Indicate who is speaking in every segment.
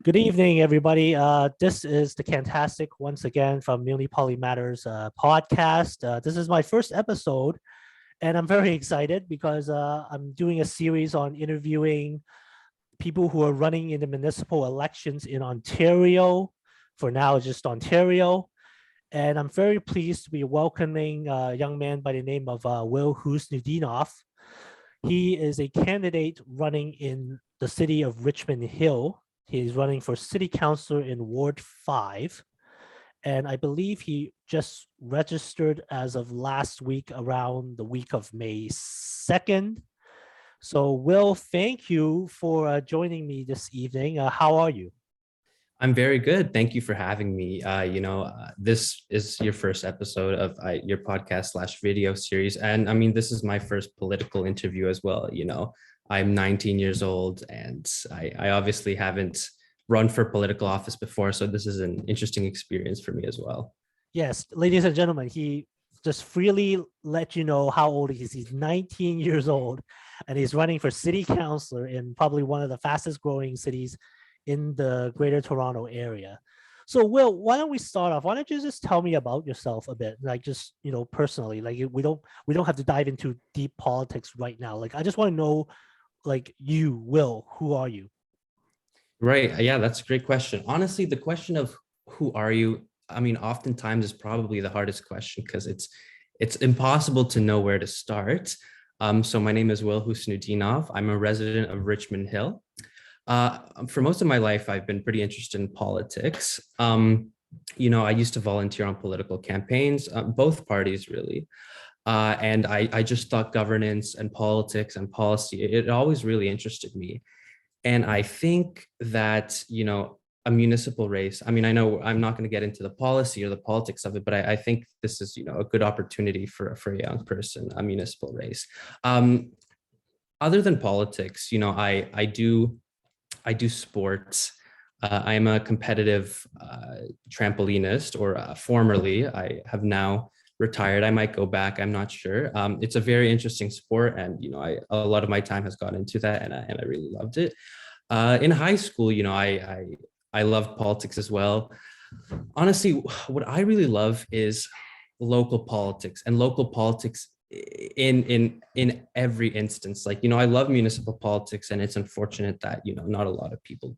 Speaker 1: Good evening, everybody. This is the Fantastic once again from Muni Poly Matters podcast. This is my first episode, and I'm very excited because I'm doing a series on interviewing people who are running in the municipal elections in Ontario. For now, just Ontario. And I'm very pleased to be welcoming a young man by the name of Wil Husnutdinov. He is a candidate running in the city of Richmond Hill. He's running for city councillor in Ward 5. And I believe he just registered as of last week, around the week of May 2nd. So, Wil, thank you for joining me this evening. How are you?
Speaker 2: I'm very good. Thank you for having me. This is your first episode of your podcast slash video series. And I mean, this is my first political interview as well. I'm 19 years old and I obviously haven't run for political office before. So this is an interesting experience for me as well.
Speaker 1: Yes, ladies and gentlemen, he just freely let you know how old he is. He's 19 years old and he's running for city councillor in probably one of the fastest growing cities in the Greater Toronto area. So, Wil, why don't we start off? Why don't you just tell me about yourself a bit, like just personally? Like we don't have to dive into deep politics right now. Like I just want to know, like you, Wil, who are you?
Speaker 2: Right. Yeah, that's a great question. Honestly, the question of who are you? I mean, oftentimes is probably the hardest question because it's impossible to know where to start. So my name is Wil Husnutdinov. I'm a resident of Richmond Hill. For most of my life, I've been pretty interested in politics. I used to volunteer on political campaigns, both parties really. And I just thought governance and politics and policy, it always really interested me. And I think that, a municipal race, I mean, I know I'm not going to get into the policy or the politics of it, but I think this is, a good opportunity for a young person, a municipal race. Other than politics, I do sports. I am a competitive trampolinist, or formerly. I have now retired. I might go back. I'm not sure. It's a very interesting sport, and a lot of my time has gone into that, and I really loved it. In high school, I loved politics as well. Honestly, what I really love is local politics, and local politics in every instance. Like, I love municipal politics, and it's unfortunate that not a lot of people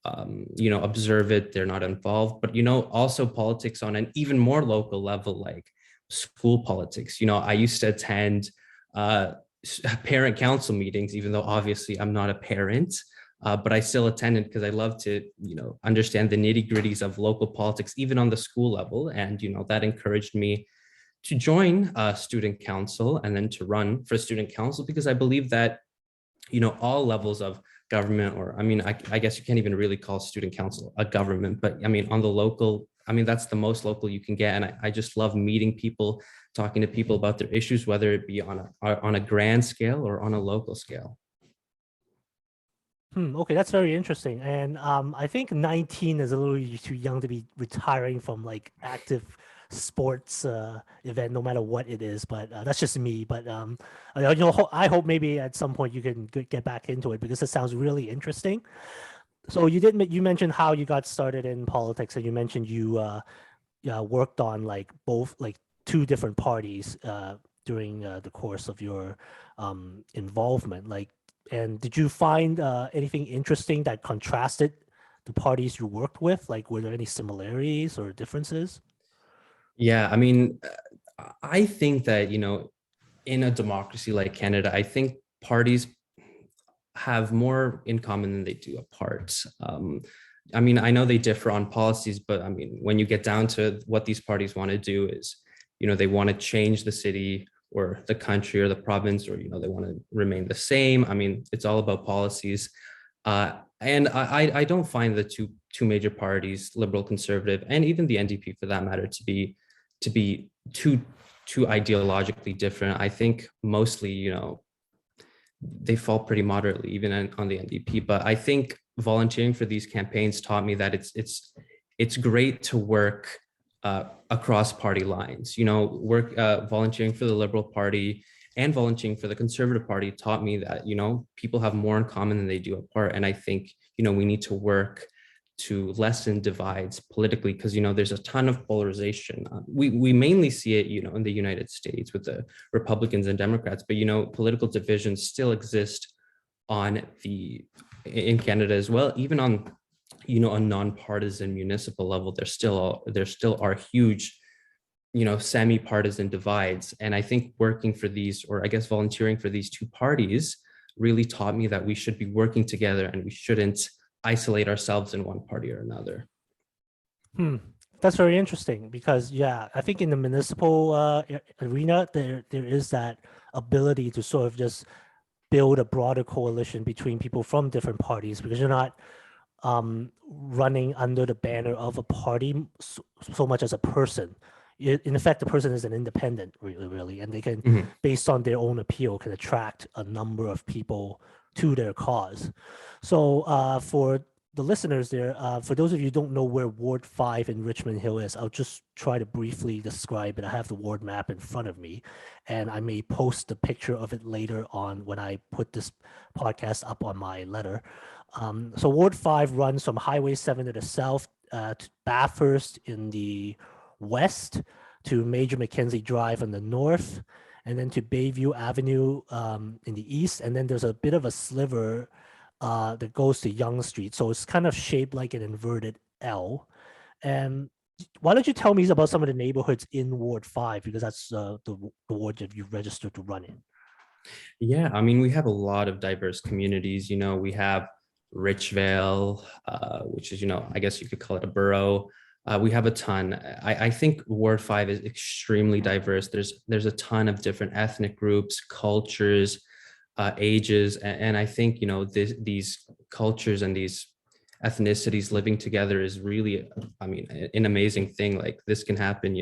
Speaker 2: observe it, they're not involved. But also politics on an even more local level, like school politics. I used to attend parent council meetings, even though obviously I'm not a parent. But I still attended because I love to, understand the nitty gritties of local politics, even on the school level. And, that encouraged me to join student council and then to run for student council, because I believe that, all levels of government, or I mean, I guess you can't even really call student council a government, but I mean, on the local, I mean, that's the most local you can get. And I just love meeting people, talking to people about their issues, whether it be on a grand scale or on a local scale.
Speaker 1: Okay, that's very interesting. And I think 19 is a little too young to be retiring from like active sports event, no matter what it is. But that's just me. But I hope maybe at some point you can get back into it because it sounds really interesting. So you mentioned how you got started in politics, and you mentioned you worked on like both like two different parties during the course of your involvement. Like, and did you find anything interesting that contrasted the parties you worked with? Like, were there any similarities or differences?
Speaker 2: Yeah, I mean, I think that, in a democracy like Canada, I think parties have more in common than they do apart. I mean, I know they differ on policies, but I mean, when you get down to what these parties want to do is, they want to change the city or the country or the province, or, they want to remain the same. I mean, it's all about policies. And I don't find the two major parties, liberal, conservative, and even the NDP for that matter, to be too ideologically different. I think mostly, they fall pretty moderately, even on the NDP. But I think volunteering for these campaigns taught me that it's great to work across party lines. Work volunteering for the Liberal Party and volunteering for the Conservative Party taught me that people have more in common than they do apart. And I think we need to work to lessen divides politically, because, there's a ton of polarization. We mainly see it, in the United States with the Republicans and Democrats, but, political divisions still exist in Canada as well. Even on, a nonpartisan municipal level, there still are huge, semi-partisan divides. And I think working for these, or I guess volunteering for these two parties, really taught me that we should be working together and we shouldn't isolate ourselves in one party or another.
Speaker 1: That's very interesting because, yeah, I think in the municipal arena, there is that ability to sort of just build a broader coalition between people from different parties, because you're not running under the banner of a party so much as a person. In effect, the person is an independent, really, and they can, based on their own appeal, can attract a number of people to their cause. So for the listeners there, for those of you who don't know where Ward 5 in Richmond Hill is, I'll just try to briefly describe it. I have the ward map in front of me, and I may post a picture of it later on when I put this podcast up on my letter. So Ward 5 runs from Highway 7 to the south, to Bathurst in the west, to Major Mackenzie Drive in the north, and then to Bayview Avenue in the east. And then there's a bit of a sliver that goes to Yonge Street. So it's kind of shaped like an inverted L. And why don't you tell me about some of the neighborhoods in Ward 5, because that's the ward that you've registered to run in.
Speaker 2: Yeah, I mean, we have a lot of diverse communities. We have Richvale, which is, I guess you could call it a borough. We have a ton. I think Ward 5 is extremely diverse. There's a ton of different ethnic groups, cultures, ages, and I think, these cultures and these ethnicities living together is really, an amazing thing. Like, this can happen.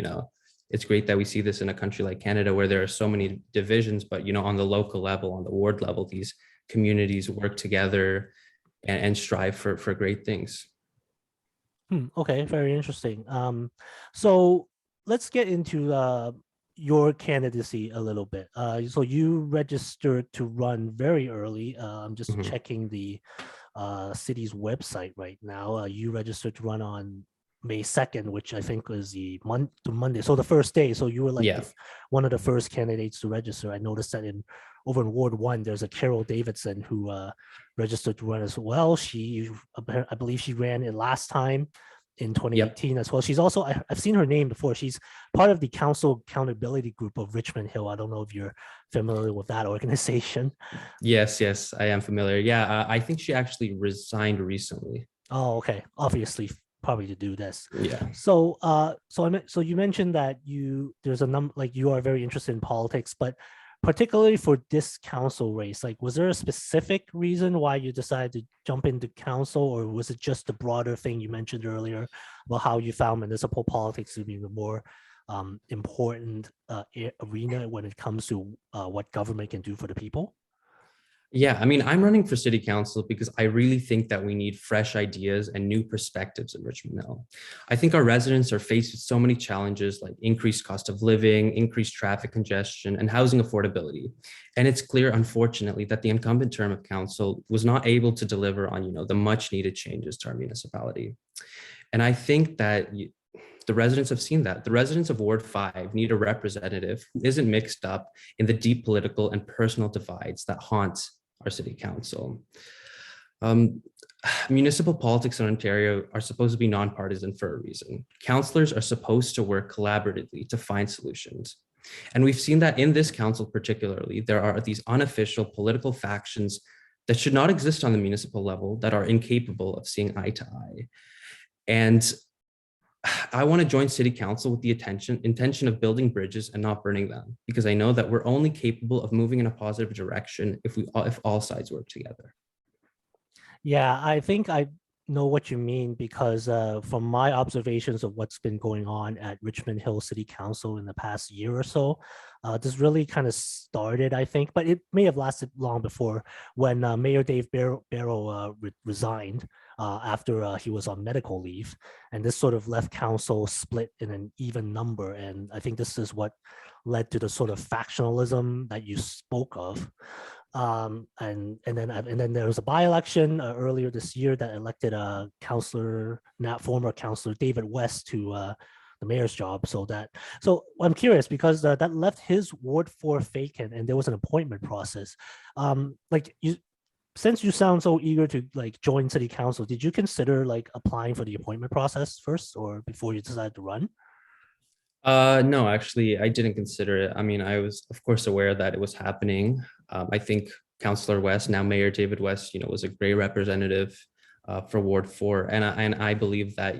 Speaker 2: It's great that we see this in a country like Canada, where there are so many divisions, but, on the local level, on the ward level, these communities work together and strive for great things.
Speaker 1: Okay, very interesting. So let's get into your candidacy a little bit. So you registered to run very early. I'm just checking the city's website right now. You registered to run on May 2nd, which I think was the Monday. So the first day. So you were like one of the first candidates to register. I noticed that over in Ward 1, there's a Carol Davidson who registered to run as well. I believe she ran it last time in 2018 as well. She's also, I've seen her name before. She's part of the Council Accountability Group of Richmond Hill. I don't know if you're familiar with that organization.
Speaker 2: Yes, I am familiar. Yeah, I think she actually resigned recently.
Speaker 1: Oh, okay. Obviously, probably to do this.
Speaker 2: Yeah.
Speaker 1: So, so you mentioned that there's a number, like, you are very interested in politics, but particularly for this council race, like, was there a specific reason why you decided to jump into council, or was it just the broader thing you mentioned earlier about how you found municipal politics to be the more important arena when it comes to what government can do for the people?
Speaker 2: Yeah, I'm running for city council because I really think that we need fresh ideas and new perspectives in Richmond Hill. I think our residents are faced with so many challenges, like increased cost of living, increased traffic congestion, and housing affordability. And it's clear, unfortunately, that the incumbent term of council was not able to deliver on, the much needed changes to our municipality. And I think that the residents have seen that. The residents of Ward 5 need a representative who isn't mixed up in the deep political and personal divides that haunt our city council. Municipal politics in Ontario are supposed to be nonpartisan for a reason. Councillors are supposed to work collaboratively to find solutions. And we've seen that in this council particularly, there are these unofficial political factions that should not exist on the municipal level that are incapable of seeing eye to eye. And I want to join city council with the intention of building bridges and not burning them, because I know that we're only capable of moving in a positive direction if all sides work together.
Speaker 1: Yeah, I think I know what you mean, because from my observations of what's been going on at Richmond Hill City Council in the past year or so, this really kind of started, I think, but it may have lasted long before, when Mayor Dave Barrow resigned after he was on medical leave. And this sort of left council split in an even number. And I think this is what led to the sort of factionalism that you spoke of. And then there was a by-election earlier this year that elected a former councillor David West to the mayor's job. So I'm curious because that left his Ward 4 vacant, and there was an appointment process. Like you, since you sound so eager to like join city council, did you consider like applying for the appointment process first, or before you decided to run?
Speaker 2: No, actually, I didn't consider it. I mean, I was, of course, aware that it was happening. I think Councillor West, now Mayor David West, was a great representative for Ward 4. And I believe that,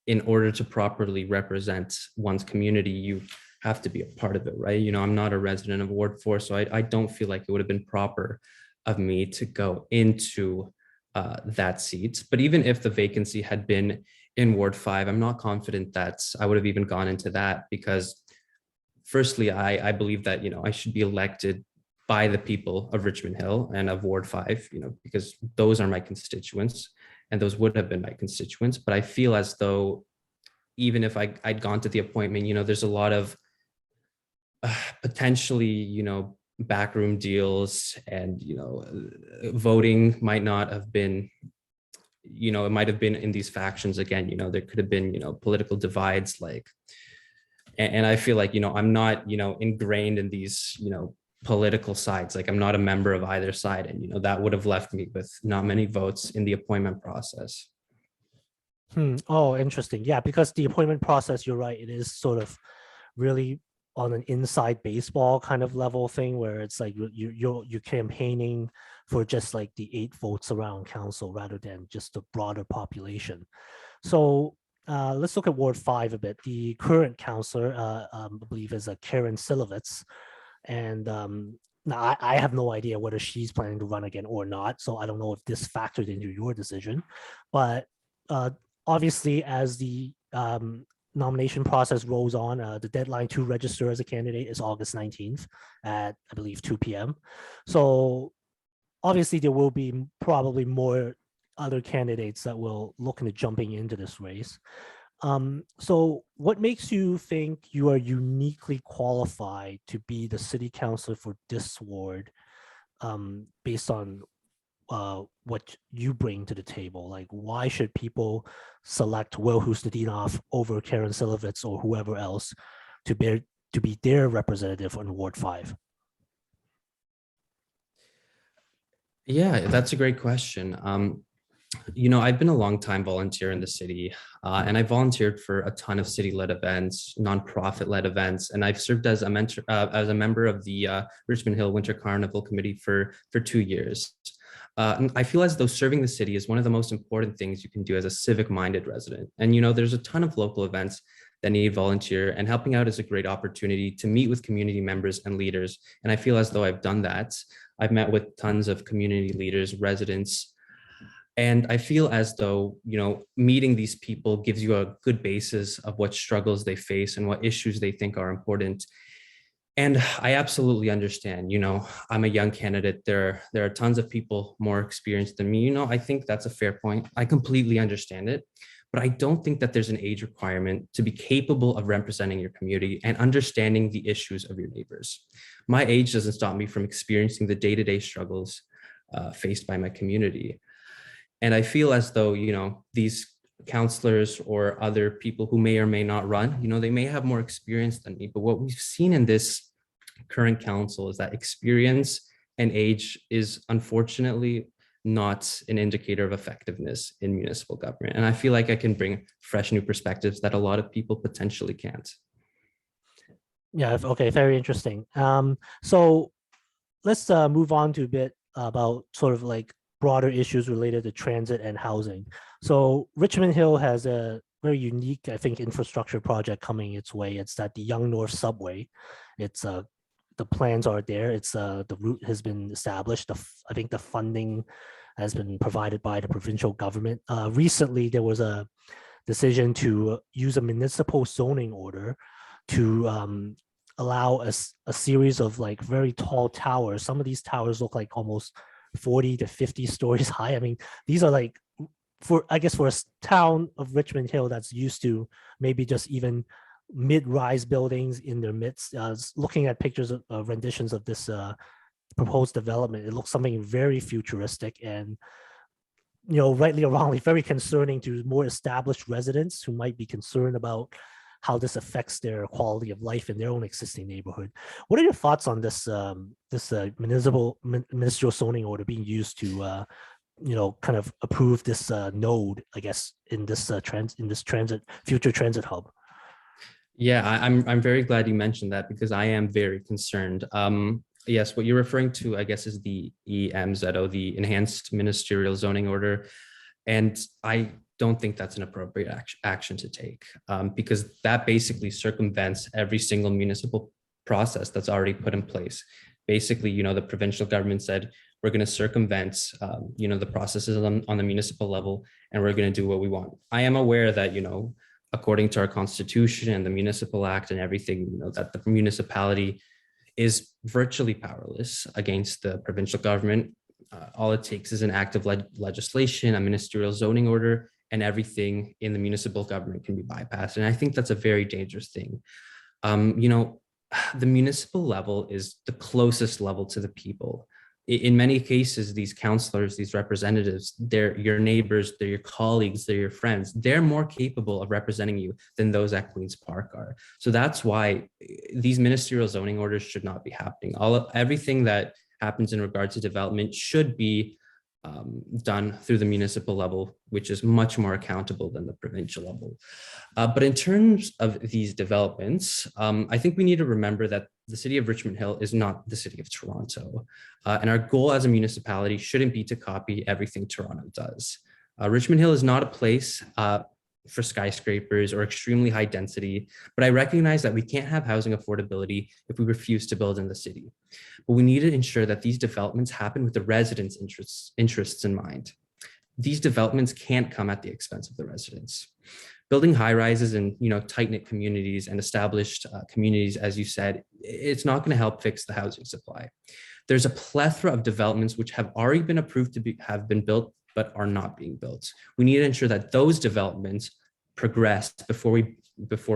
Speaker 2: in order to properly represent one's community, you have to be a part of it, right? I'm not a resident of Ward 4, so I don't feel like it would have been proper of me to go into that seat. But even if the vacancy had been in Ward 5, I'm not confident that I would have even gone into that, because firstly, I believe that, I should be elected by the people of Richmond Hill and of Ward 5, because those are my constituents and those would have been my constituents. But I feel as though even if I'd gone to the appointment, there's a lot of potentially, backroom deals, and, voting might not have been, it might have been in these factions again. There could have been, political divides, like, and I feel like, I'm not, ingrained in these, political sides. Like, I'm not a member of either side, and, that would have left me with not many votes in the appointment process.
Speaker 1: Oh, interesting. Yeah, because the appointment process, you're right, it is sort of really on an inside baseball kind of level thing, where it's like you're campaigning for just like the 8 votes around council rather than just the broader population. So let's look at Ward 5 a bit. The current councillor, I believe, is Karen Silovitz, and now I have no idea whether she's planning to run again or not. So I don't know if this factored into your decision, but obviously, as the nomination process rolls on, the deadline to register as a candidate is August 19th at, I believe, 2 p.m. So obviously there will be probably more other candidates that will look into jumping into this race. So what makes you think you are uniquely qualified to be the city councilor for this ward, based on what you bring to the table? Like, why should people select Wil Husnutdinov over Karen Silovitz or whoever else to be their representative on Ward 5?
Speaker 2: Yeah, that's a great question. I've been a long time volunteer in the city, and I volunteered for a ton of city-led events, nonprofit-led events, and I've served as a member of the Richmond Hill Winter Carnival Committee for 2 years. I feel as though serving the city is one of the most important things you can do as a civic-minded resident. And, there's a ton of local events that need volunteer, and helping out is a great opportunity to meet with community members and leaders. And I feel as though I've done that. I've met with tons of community leaders, residents, and I feel as though, meeting these people gives you a good basis of what struggles they face and what issues they think are important. And I absolutely understand, I'm a young candidate. There are tons of people more experienced than me. I think that's a fair point. I completely understand it, but I don't think that there's an age requirement to be capable of representing your community and understanding the issues of your neighbors. My age doesn't stop me from experiencing the day-to-day struggles faced by my community. And I feel as though, these counselors or other people who may or may not run, they may have more experience than me. But what we've seen in this current council is that experience and age is unfortunately not an indicator of effectiveness in municipal government. And I feel like I can bring fresh new perspectives that a lot of people potentially can't.
Speaker 1: Yeah, okay, very interesting. So let's move on to a bit about sort of like broader issues related to transit and housing. So Richmond Hill has a very unique, I think, infrastructure project coming its way. It's that the Young North Subway. It's the plans are there. It's the route has been established. I think the funding has been provided by the provincial government. Recently, there was a decision to use a municipal zoning order to allow a series of like very tall towers. Some of these towers look like almost 40 to 50 stories high. I mean, these are like, for I guess for a town of Richmond Hill that's used to maybe just even mid-rise buildings in their midst. Looking at pictures of renditions of this proposed development, it looks something very futuristic and, rightly or wrongly, very concerning to more established residents who might be concerned about how this affects their quality of life in their own existing neighborhood. What are your thoughts on this ministerial zoning order being used to kind of approve this node, I guess, in this future transit hub?
Speaker 2: Yeah, I'm very glad you mentioned that, because I am very concerned. Yes, what you're referring to, I guess, is the EMZO, the Enhanced Ministerial Zoning Order. And I don't think that's an appropriate action to take, because that basically circumvents every single municipal process that's already put in place. Basically, the provincial government said, we're going to circumvent, the processes on the municipal level, and we're going to do what we want. I am aware that, according to our constitution and the Municipal Act and everything, that the municipality is virtually powerless against the provincial government. All it takes is an act of legislation, a ministerial zoning order, and everything in the municipal government can be bypassed. And I think that's a very dangerous thing. The municipal level is the closest level to the people. In many cases, these councillors, these representatives, they're your neighbors, they're your colleagues, they're your friends. They're more capable of representing you than those at Queen's Park are. So that's why these ministerial zoning orders should not be happening. Everything that happens in regard to development should be done through the municipal level, which is much more accountable than the provincial level. But in terms of these developments, I think we need to remember that the city of Richmond Hill is not the city of Toronto. And our goal as a municipality shouldn't be to copy everything Toronto does. Richmond Hill is not a place for skyscrapers or extremely high density, but I recognize that we can't have housing affordability if we refuse to build in the city. But we need to ensure that these developments happen with the residents' interests in mind. These developments can't come at the expense of the residents. Building high rises in tight-knit communities and established communities, as you said, it's not going to help fix the housing supply. There's a plethora of developments which have already been approved to have been built but are not being built. We need to ensure that those developments progress before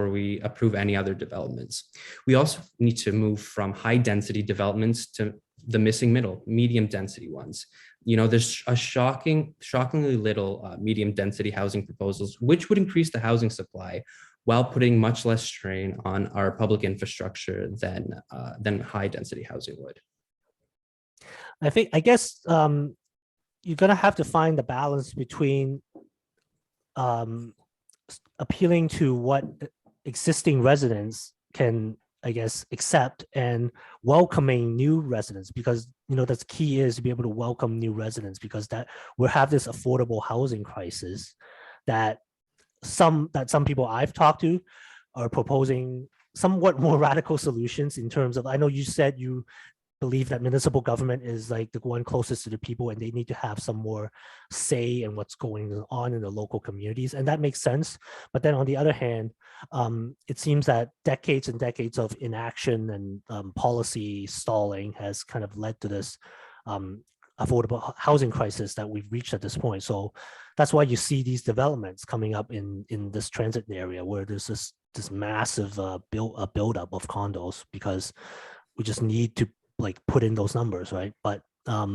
Speaker 2: we approve any other developments. We also need to move from high density developments to the missing middle, medium density ones. There's a shockingly little medium density housing proposals, which would increase the housing supply while putting much less strain on our public infrastructure than high density housing would.
Speaker 1: I guess you're going to have to find the balance between appealing to what existing residents can, I guess, accept and welcoming new residents, because that's key, is to be able to welcome new residents, because that we'll have this affordable housing crisis that some people I've talked to are proposing somewhat more radical solutions in terms of, I know you said you believe that municipal government is like the one closest to the people and they need to have some more say in what's going on in the local communities. And that makes sense. But then on the other hand, it seems that decades and decades of inaction and policy stalling has kind of led to this affordable housing crisis that we've reached at this point. So that's why you see these developments coming up in this transit area where there's this massive buildup of condos, because we just need to put in those numbers, right? But I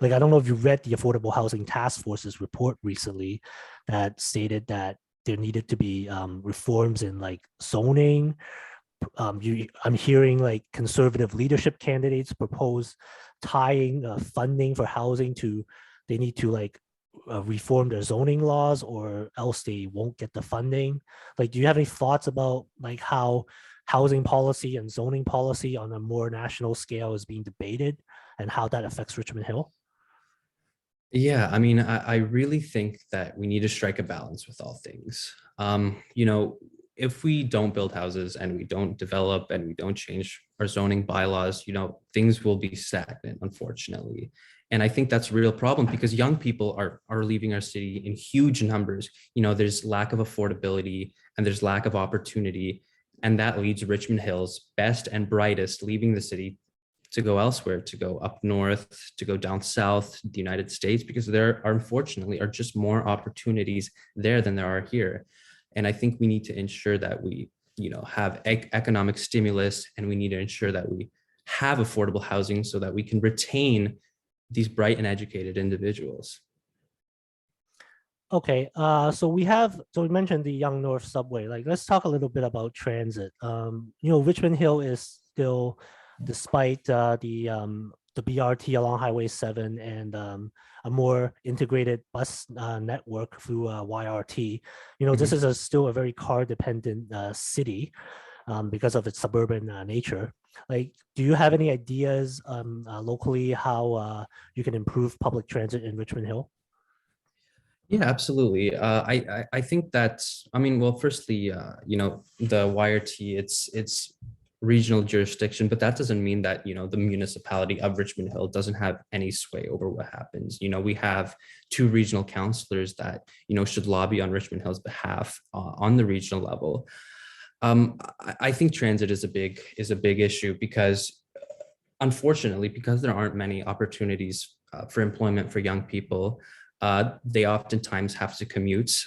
Speaker 1: don't know if you read the Affordable Housing Task Force's report recently that stated that there needed to be reforms in zoning. I'm hearing conservative leadership candidates propose tying funding for housing to, they need to reform their zoning laws or else they won't get the funding. Do you have any thoughts about how housing policy and zoning policy on a more national scale is being debated and how that affects Richmond Hill?
Speaker 2: Yeah, I really think that we need to strike a balance with all things. If we don't build houses and we don't develop and we don't change our zoning bylaws, things will be stagnant, unfortunately. And I think that's a real problem, because young people are leaving our city in huge numbers. There's lack of affordability and there's lack of opportunity. And that leads Richmond Hill's best and brightest leaving the city to go elsewhere, to go up north, to go down south, the United States, because there are, unfortunately, are just more opportunities there than there are here. And I think we need to ensure that we, have economic stimulus, and we need to ensure that we have affordable housing so that we can retain these bright and educated individuals.
Speaker 1: Okay, so we mentioned the Young North subway. Like, let's talk a little bit about transit. Richmond Hill is still, despite the BRT along Highway 7 and a more integrated bus network through YRT. This is still a very car-dependent city because of its suburban nature. Like, do you have any ideas locally how you can improve public transit in Richmond Hill?
Speaker 2: Yeah, absolutely. I think that, well, firstly, the YRT, it's regional jurisdiction, but that doesn't mean that, the municipality of Richmond Hill doesn't have any sway over what happens. We have 2 regional councillors that, should lobby on Richmond Hill's behalf on the regional level. I think transit is a big issue because, unfortunately, because there aren't many opportunities for employment for young people, they oftentimes have to commute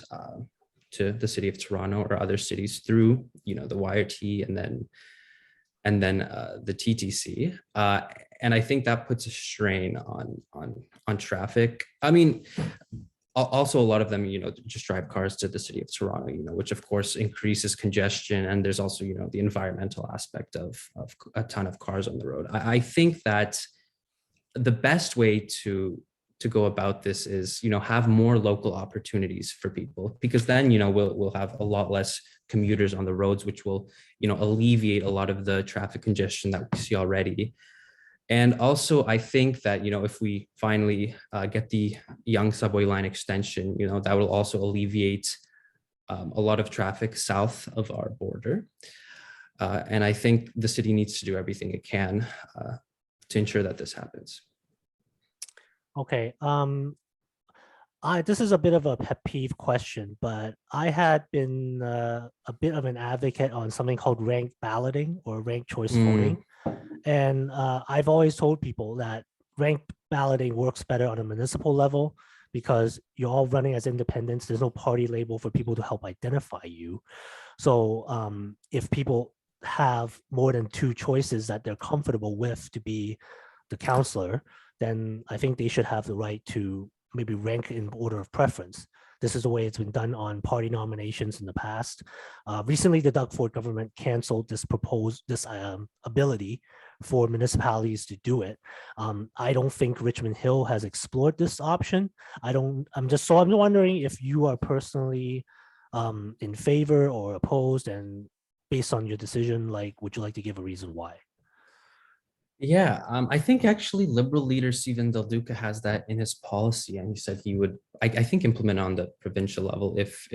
Speaker 2: to the city of Toronto or other cities through, the YRT and then the TTC. And I think that puts a strain on traffic. Also a lot of them, just drive cars to the city of Toronto, which of course increases congestion. And there's also, the environmental aspect of a ton of cars on the road. I think that the best way to go about this is, have more local opportunities for people, because then, we'll have a lot less commuters on the roads, which will, alleviate a lot of the traffic congestion that we see already. And also, I think that, if we finally get the Yonge subway line extension, that will also alleviate a lot of traffic south of our border. And I think the city needs to do everything it can to ensure that this happens.
Speaker 1: Okay. This is a bit of a pet peeve question, but I had been a bit of an advocate on something called ranked balloting or ranked choice voting. And I've always told people that ranked balloting works better on a municipal level because you're all running as independents. There's no party label for people to help identify you. So if people have more than 2 choices that they're comfortable with to be the councillor, then I think they should have the right to maybe rank in order of preference. This is the way it's been done on party nominations in the past. Recently, the Doug Ford government canceled this ability for municipalities to do it. I don't think Richmond Hill has explored this option. I'm wondering if you are personally in favor or opposed, and based on your decision, like, would you like to give a reason why?
Speaker 2: Yeah, I think actually Liberal leader Stephen Del Duca has that in his policy, and he said he would, I think, implement on the provincial level if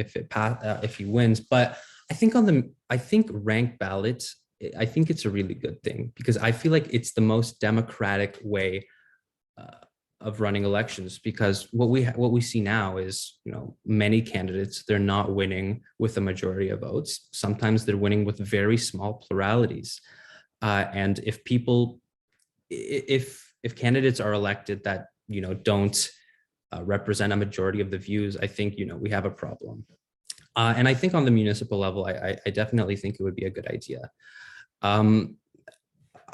Speaker 2: he wins. But I think ranked ballots, I think it's a really good thing, because I feel like it's the most democratic way of running elections. Because what we see now is, many candidates, they're not winning with a majority of votes. Sometimes they're winning with very small pluralities, and if candidates are elected that don't represent a majority of the views, I think we have a problem. And I think on the municipal level, I definitely think it would be a good idea.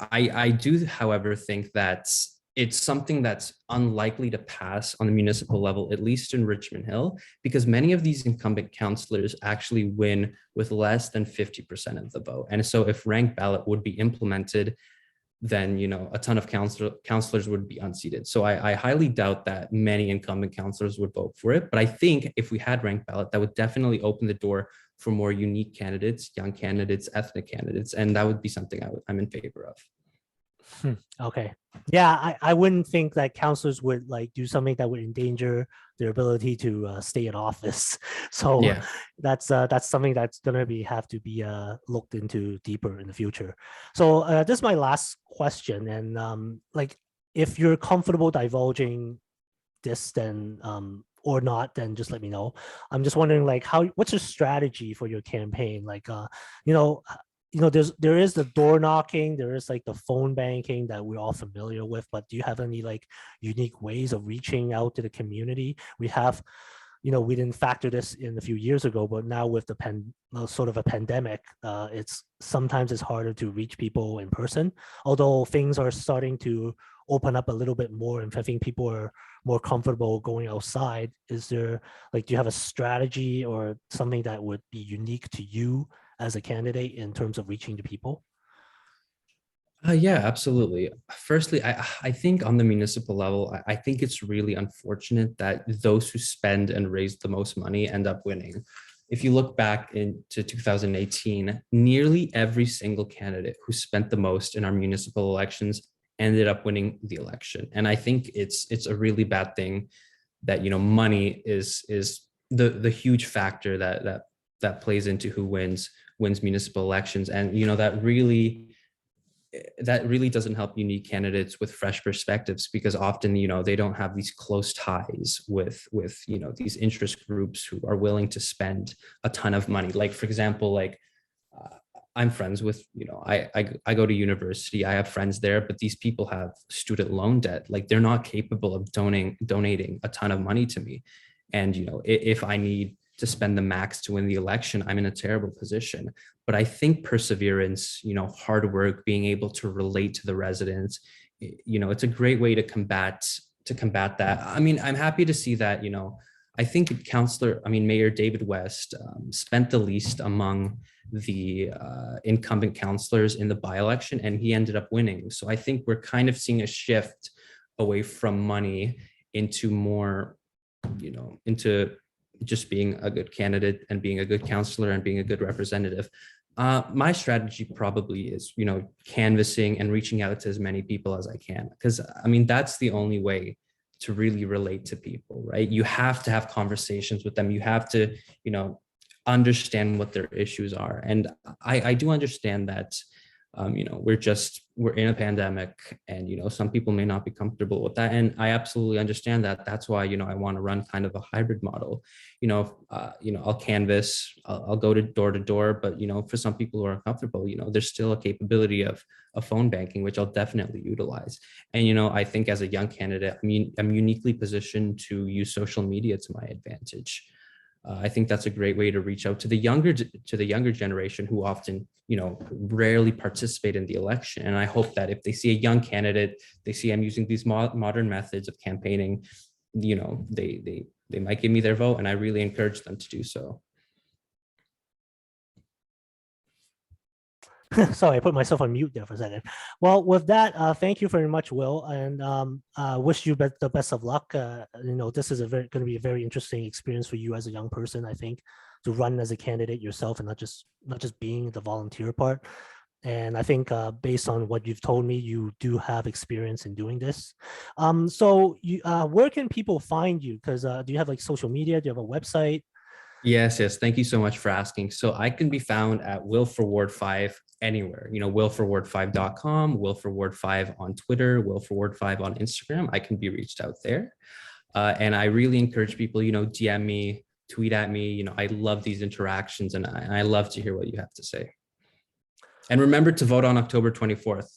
Speaker 2: I do, however, think that it's something that's unlikely to pass on the municipal level, at least in Richmond Hill, because many of these incumbent councillors actually win with less than 50% of the vote. And so if ranked ballot would be implemented, then a ton of councillors would be unseated. So I highly doubt that many incumbent councillors would vote for it. But I think if we had ranked ballot, that would definitely open the door for more unique candidates, young candidates, ethnic candidates, and that would be something I'm in favor of.
Speaker 1: Okay. Yeah, I wouldn't think that councillors would like do something that would endanger their ability to stay in office. So
Speaker 2: Yeah,
Speaker 1: that's something that's gonna have to be looked into deeper in the future. So this is my last question, and like, if you're comfortable divulging this, then or not, then just let me know. I'm just wondering, like, what's your strategy for your campaign? Like, there is the door knocking, there is like the phone banking that we're all familiar with, but do you have any like unique ways of reaching out to the community? We have we didn't factor this in a few years ago, but now with the sort of a pandemic, sometimes it's harder to reach people in person, although things are starting to open up a little bit more, and I think people are more comfortable going outside. Is there, do you have a strategy or something that would be unique to you as a candidate in terms of reaching the people?
Speaker 2: Yeah, absolutely. Firstly, I think on the municipal level, I think it's really unfortunate that those who spend and raise the most money end up winning. If you look back into 2018, nearly every single candidate who spent the most in our municipal elections ended up winning the election. And I think it's a really bad thing that, money is the huge factor that plays into who wins municipal elections. And, that really doesn't help unique candidates with fresh perspectives, because often, they don't have these close ties with these interest groups who are willing to spend a ton of money. Like, for example, I'm friends with, I go to university, I have friends there, but these people have student loan debt. Like, they're not capable of donating a ton of money to me. And, if I need to spend the max to win the election, I'm in a terrible position. But I think perseverance, hard work, being able to relate to the residents, it's a great way to combat that. I mean, I'm happy to see that, I think Mayor David West spent the least among the incumbent councillors in the by-election, and he ended up winning. So I think we're kind of seeing a shift away from money into more, into just being a good candidate and being a good councillor and being a good representative. My strategy probably is, canvassing and reaching out to as many people as I can, because that's the only way to really relate to people, right? You have to have conversations with them. You have to, understand what their issues are. And I do understand that, we're in a pandemic, and, some people may not be comfortable with that. And I absolutely understand that. That's why, I want to run kind of a hybrid model. I'll canvass, I'll go to door, but, for some people who are uncomfortable, there's still a capability of a phone banking, which I'll definitely utilize. And, I think as a young candidate, I'm uniquely positioned to use social media to my advantage. I think that's a great way to reach out to the younger generation, who often, rarely participate in the election. And I hope that if they see a young candidate, they see I'm using these modern methods of campaigning, they might give me their vote, and I really encourage them to do so.
Speaker 1: Sorry, I put myself on mute there for a second. Well, with that, thank you very much, Will, and wish you the best of luck. This is going to be a very interesting experience for you as a young person, I think, to run as a candidate yourself and not just being the volunteer part. And I think based on what you've told me, you do have experience in doing this. So where can people find you? Because do you have social media? Do you have a website?
Speaker 2: Yes. Thank you so much for asking. So I can be found at Wil for Ward 5 anywhere, wilforward5.com, Wil for Ward 5 on Twitter, Wil for Ward 5 on Instagram. I can be reached out there. And I really encourage people, DM me, tweet at me. I love these interactions, and I love to hear what you have to say. And remember to vote on October 24th.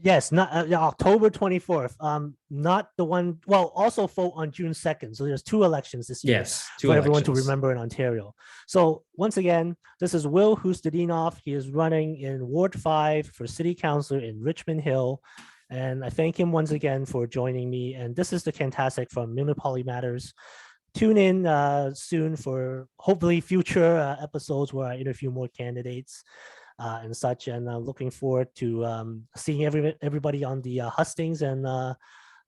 Speaker 1: Yes, not October 24th. Not the one. Well, also vote on June 2nd. So there's 2 elections this year.
Speaker 2: Yes,
Speaker 1: for everyone to remember in Ontario. So once again, this is Wil Husnutdinov. He is running in Ward 5 for City Councillor in Richmond Hill, and I thank him once again for joining me. And this is the Fantastic from Municipal Matters. Tune in soon for hopefully future episodes where I interview more candidates. And such, and looking forward to seeing everybody on the hustings and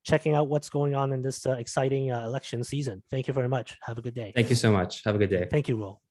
Speaker 1: checking out what's going on in this exciting election season. Thank you very much. Have a good day.
Speaker 2: Thank you so much. Have a good day.
Speaker 1: Thank you, Will.